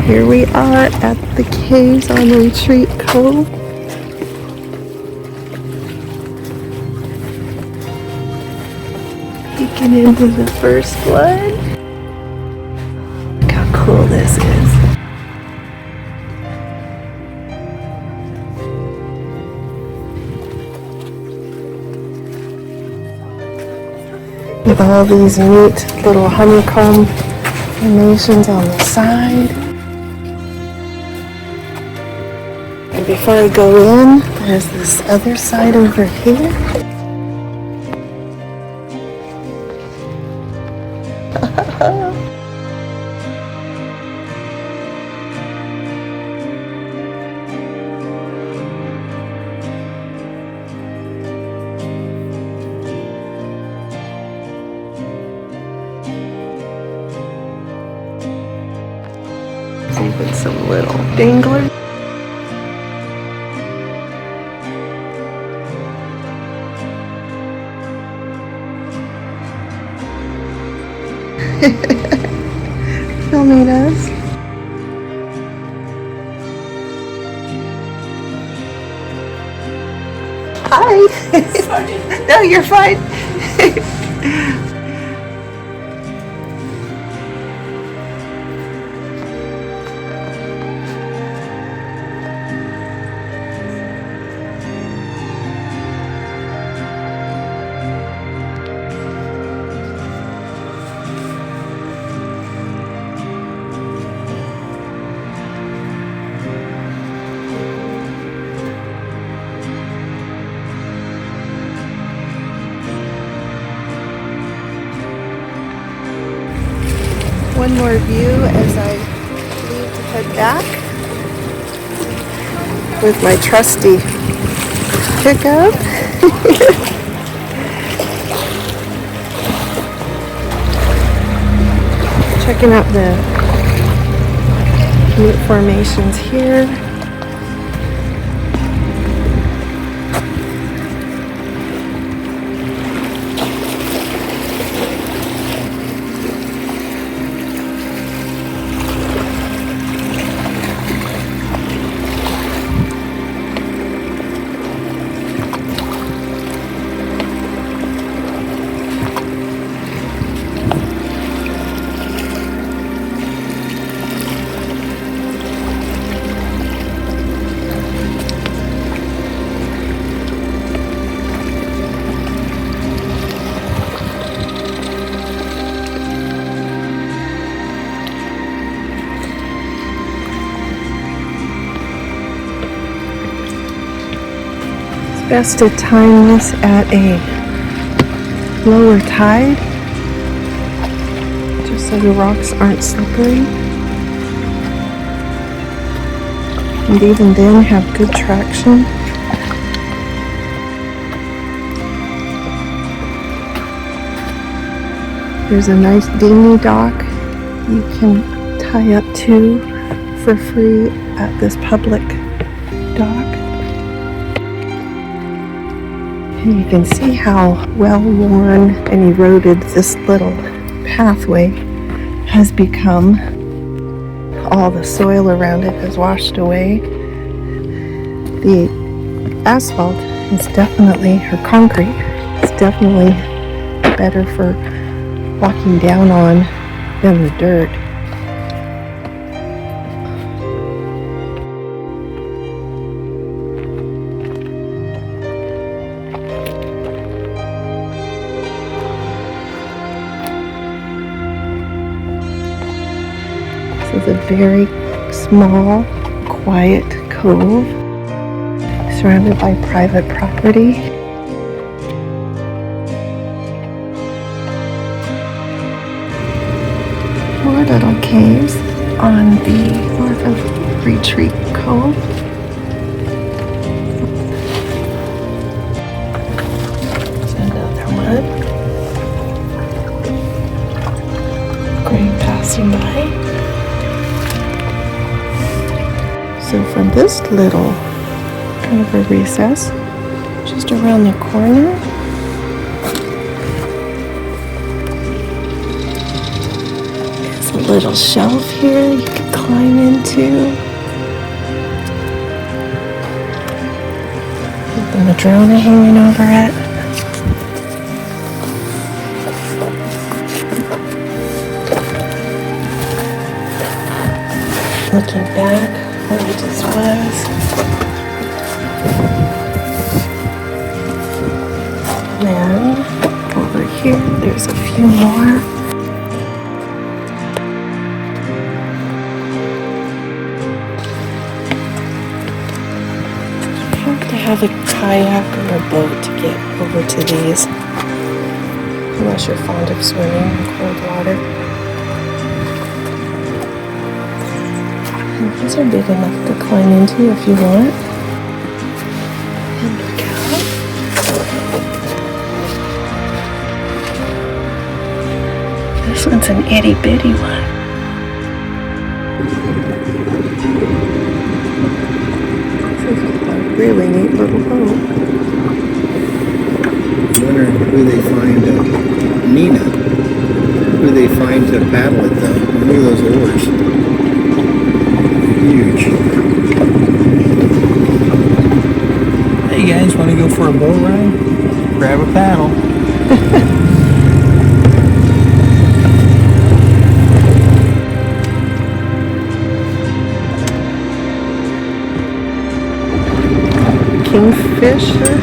Here we are at the caves on Retreat Cove. Peeking into the first flood. Look how cool this is. With all these neat little honeycomb formations on the side. And before I go in, there's this other side over here. Even some little danglers. Filming us. Hi. Sorry. No, you're fine. One more view as I leave to head back with my trusty pickup. Checking out the neat formations here. Best to time this at a lower tide, just so the rocks aren't slippery, and even then have good traction. There's a nice dinghy dock you can tie up to for free at this public dock. And you can see how well worn and eroded this little pathway has become. All the soil around it has washed away. The asphalt is definitely, or concrete, is definitely better for walking down on than the dirt. This is a very small, quiet cove surrounded by private property. More little caves on the north of Retreat Cove. There's another one. Grain passing by. So from this little kind of a recess, just around the corner, is a little shelf here you can climb into. And the drone hanging over it. Looking back where we just was. Then over here, there's a few more. You have to have a kayak or a boat to get over to these, unless you're fond of swimming in cold water. And these are big enough to climb into if you want. And look out. This one's an itty bitty one. This is a really neat little boat. I wonder who they find Nina. Who they find to paddle it though. Look at those oars. Huge. Hey guys, want to go for a boat ride? Grab a paddle. Kingfisher.